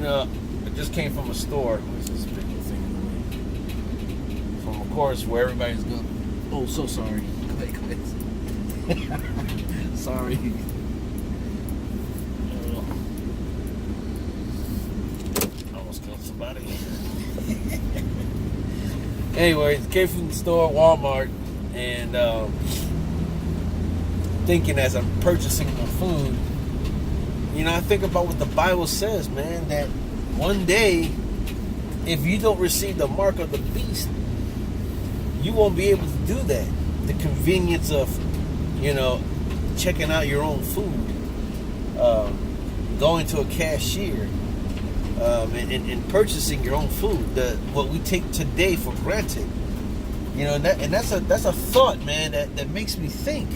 I just came from a store. What's this picture thing? From, of course, where everybody's going. Oh, so sorry. Sorry. Almost killed somebody. Anyway, came from the store, Walmart, and thinking as I'm purchasing my food, I think about what the Bible says, man, that one day, if you don't receive the mark of the beast, you won't be able to do that. The convenience of, checking out your own food, going to a cashier, and purchasing your own food, what we take today for granted, and that's a thought, man, that makes me think,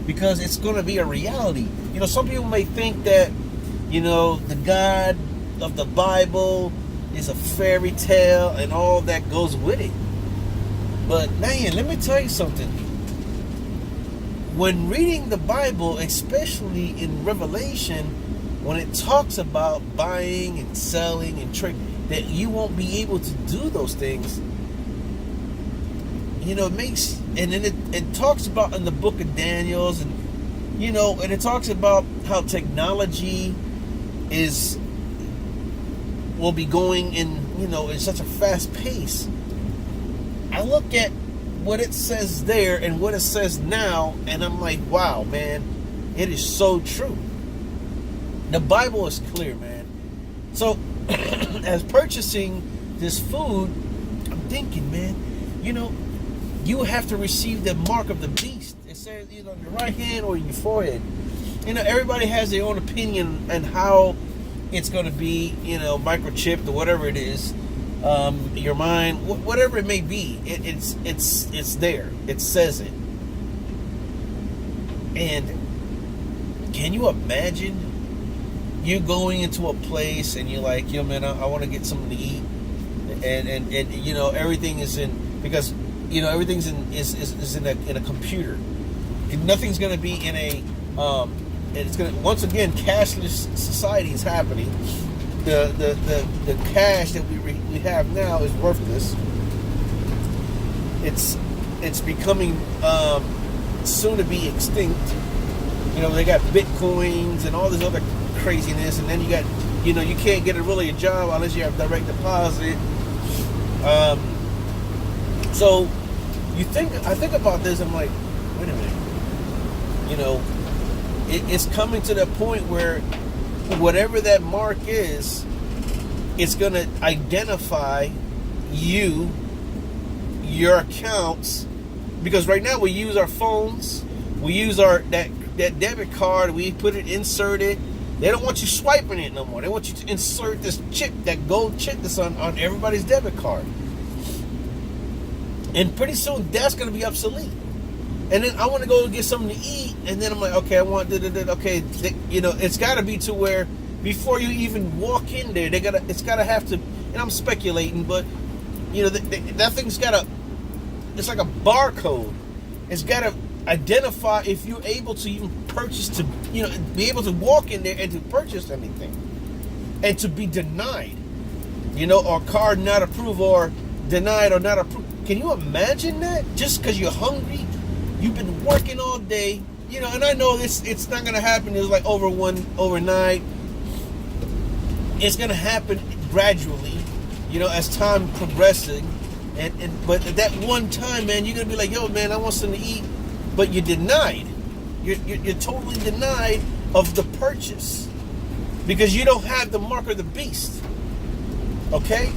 because it's going to be a reality. Some people may think that, the God of the Bible is a fairy tale and all that goes with it. But man, let me tell you something. When reading the Bible, especially in Revelation, when it talks about buying and selling and trading, that you won't be able to do those things, it makes, and then it talks about in the book of Daniel's, and and it talks about how technology will be going in such a fast pace. I look at what it says there and what it says now, and I'm like, wow, man, it is so true. The Bible is clear, man. So, as purchasing this food, I'm thinking, man, you have to receive the mark of the beast. It says either on your right hand or your forehead. Everybody has their own opinion on how it's going to be, microchipped or whatever it is. Your mind, whatever it may be, it's there. It says it. And can you imagine you going into a place and you're like, yo, man, I want to get something to eat, and everything is in, because everything's in a computer. Nothing's going to be in a it's going to, once again, cashless society is happening. The cash that we have now is worthless. It's becoming soon to be extinct. They got bitcoins and all this other craziness, and then you got you can't get a job unless you have direct deposit. So I think about this. I'm like, wait a minute. It's coming to the point where whatever that mark is, it's going to identify your accounts, because right now we use our phones, we use that debit card, we insert it. They don't want you swiping it no more. They want you to insert this chip, that gold chip that's on everybody's debit card. And pretty soon that's going to be obsolete. And then I want to go get something to eat, and then I'm like, okay, I want okay, it's got to be to where before you even walk in there, it's got to have to, and I'm speculating, but that thing's got to, it's like a barcode. It's got to identify if you're able to even purchase, to be able to walk in there and to purchase anything, and to be denied, or card not approved, or denied, or not approved. Can you imagine that? Just because you're hungry, you've been working all day, and I know it's not going to happen. It's like overnight. It's going to happen gradually, as time progressing. But at that one time, man, you're going to be like, yo, man, I want something to eat. But you're denied. You're totally denied of the purchase, because you don't have the mark of the beast. Okay?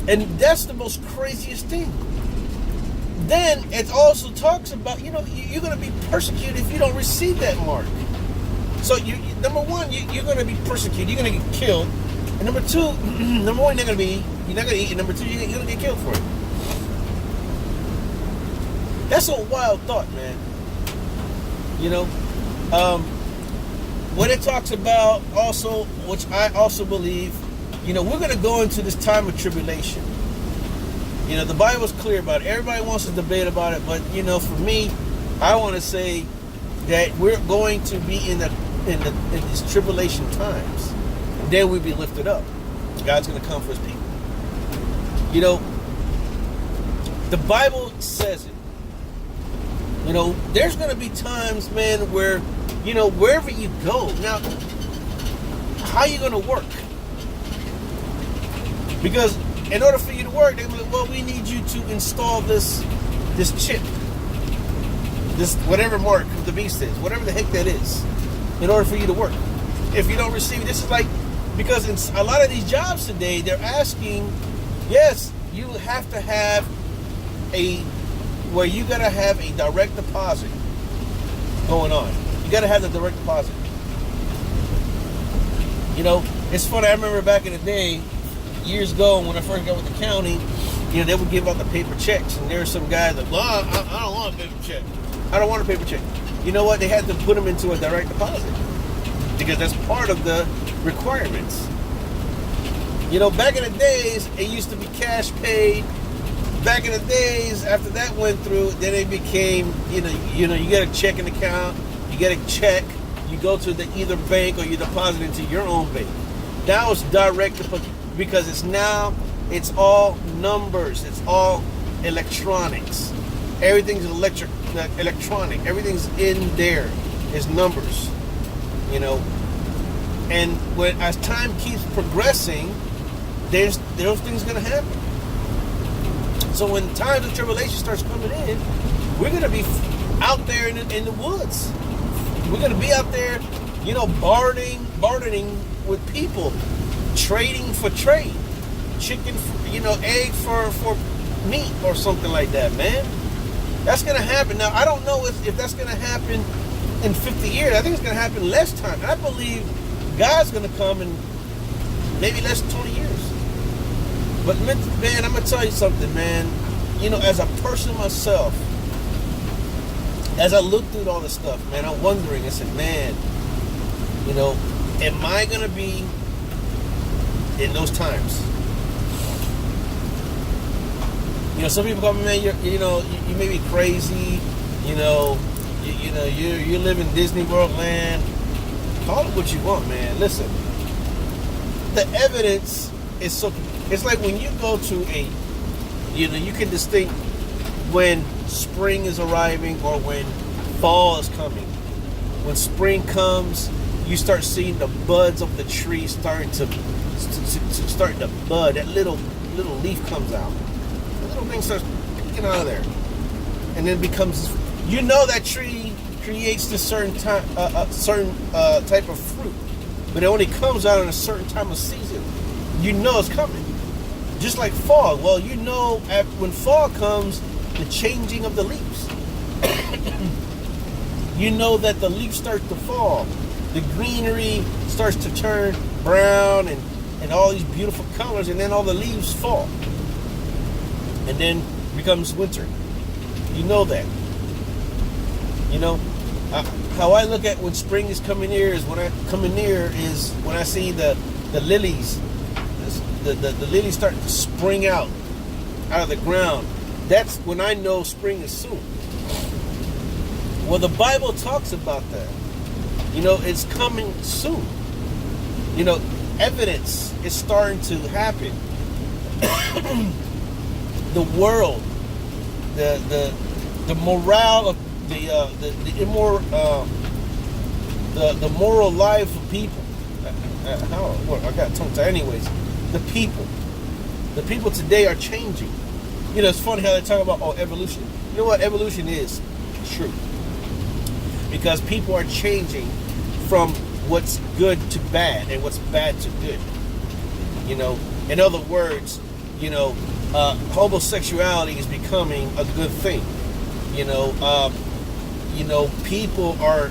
And that's the most craziest thing. Then it also talks about, you're going to be persecuted if you don't receive that mark. So, number one, you're going to be persecuted. You're going to get killed. And number two, number one, you're not going to eat. And number two, you're going to get killed for it. That's a wild thought, man. When it talks about also, which I also believe, we're going to go into this time of tribulation. The Bible's clear about it. Everybody wants to debate about it, but for me, I want to say that we're going to be in these tribulation times. then we'll be lifted up. God's going to come for his people. You know, the Bible says it. You know, there's going to be times, man, where, you know, wherever you go, now, how are you going to work? Because in order for you to work, they're like, well, we need you to install this chip, this whatever mark of the beast is, whatever the heck that is, in order for you to work. If you don't receive it, this is like, because in a lot of these jobs today, they're asking, yes, you have to have where you got to have a direct deposit going on. You got to have the direct deposit. You know, it's funny, I remember back in the day, years ago, when I first got with the county, you know, they would give out the paper checks, and there were some guys that, well, I don't want a paper check. I don't want a paper check. You know what? They had to put them into a direct deposit because that's part of the requirements. You know, back in the days, it used to be cash paid. Back in the days, after that went through, then it became, you get a checking account, you get a check, you go to the either bank or you deposit into your own bank. Now it's direct deposit because it's all numbers, it's all electronics. Everything's electronic. Everything's in there. It's numbers, you know. And as time keeps progressing, there's things going to happen. So when times of tribulation starts coming in, we're going to be out there in the woods. We're going to be out there, you know, bartering with people, trading for trade, chicken, egg for meat or something like that, man. That's going to happen. Now, I don't know if that's going to happen in 50 years. I think it's going to happen less time. I believe God's going to come in maybe less than 20 years. But, man, I'm going to tell you something, man. You know, as a person myself, as I look through all this stuff, man, I'm wondering, I said, man, you know, am I going to be in those times? You know, some people call me, man, you may be crazy, you live in Disney World land. Call it what you want, man. Listen, the evidence is so, it's like when you go to you can distinct when spring is arriving or when fall is coming. When spring comes, you start seeing the buds of the tree starting to bud. That little leaf comes out. The little thing starts picking out of there, and then becomes. You know that tree creates this certain type of fruit, but it only comes out in a certain time of season. You know it's coming. Just like fall. Well, you know when fall comes, the changing of the leaves. You know that the leaves start to fall. The greenery starts to turn brown and all these beautiful colors, and then all the leaves fall. And then becomes winter. You know that. You know, how I look at when spring is coming near is when I see the lilies. The lilies start to spring out of the ground. That's when I know spring is soon. Well, the Bible talks about that. You know, it's coming soon. You know, evidence is starting to happen. The world, the morale of the moral life of people. I got tongue tied. Anyways, the people today are changing. You know, it's funny how they talk about evolution. You know what evolution is? True. Because people are changing from what's good to bad and what's bad to good. You know, in other words, homosexuality is becoming a good thing. People are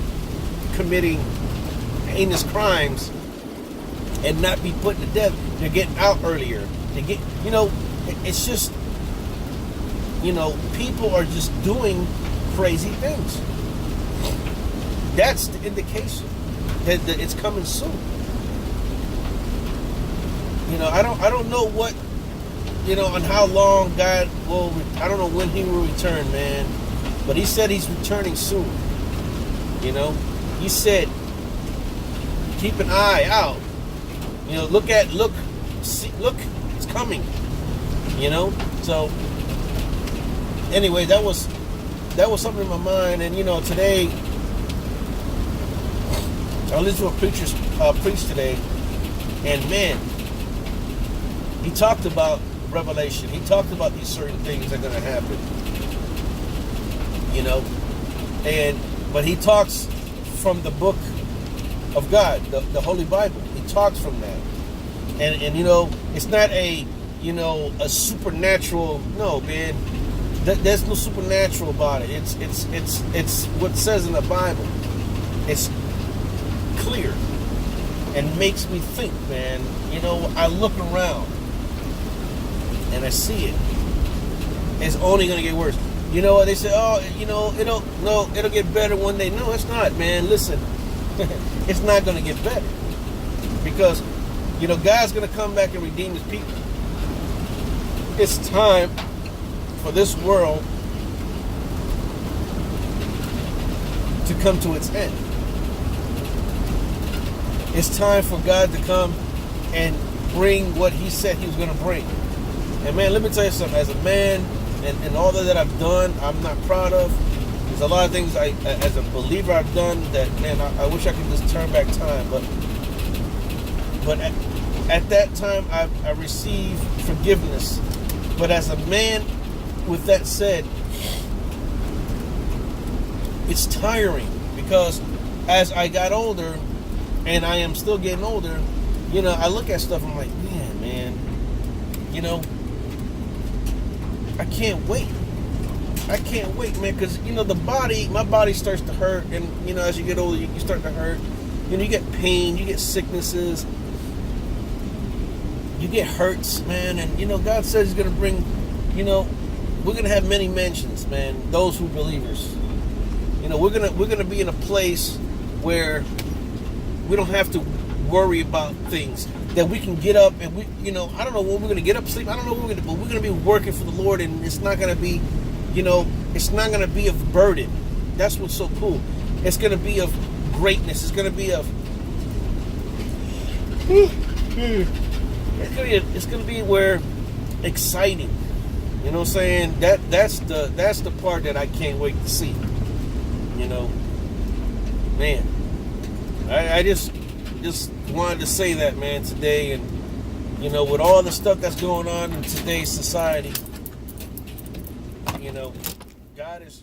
committing heinous crimes and not be put to death. They're getting out earlier. It's just, people are just doing crazy things. That's the indication that it's coming soon. I don't know what, on how long God will, I don't know when he will return, man. But he said he's returning soon. He said, keep an eye out You know, look, it's coming. You know, so anyway, that was something in my mind, and you know, today I listened to a preacher preach today, and man, he talked about Revelation. He talked about these certain things that are going to happen. You know, but he talks from the book of God, the Holy Bible. He talks from that, and you know, it's not a supernatural. No, man, there's no supernatural about it. It's what it says in the Bible. It's clear and makes me think, man. You know, I look around and I see it. It's only going to get worse. You know what they say? Oh, you know, it'll get better one day. No, it's not, man. Listen, it's not going to get better because, you know, God's going to come back and redeem His people. It's time for this world to come to its end. It's time for God to come and bring what He said He was going to bring. And man, let me tell you something. As a man, and all that I've done, I'm not proud of. There's a lot of things as a believer, I've done that, man, I wish I could just turn back time. But at that time, I received forgiveness. But as a man, with that said, it's tiring because as I got older, and I am still getting older, you know, I look at stuff, I'm like, man, you know, I can't wait. Man, because, you know, my body starts to hurt, and, you know, as you get older, you start to hurt. You know, you get pain, you get sicknesses, you get hurts, man, and, you know, God says He's going to bring, you know, we're going to have many mansions, man, those who believers. You know, we're going to be in a place where we don't have to worry about things. That we can get up and we, you know, I don't know when we're going to get up, sleep. I don't know what we're going to do, but we're going to be working for the Lord, and it's not going to be, you know, it's not going to be of burden. That's what's so cool. It's going to be of greatness. It's going to be of, it's going to be where exciting. You know what I'm saying? That's the part that I can't wait to see. You know, man, I just wanted to say that, man, today. And, you know, with all the stuff that's going on in today's society, you know, God is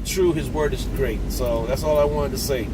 true. His word is great. So that's all I wanted to say.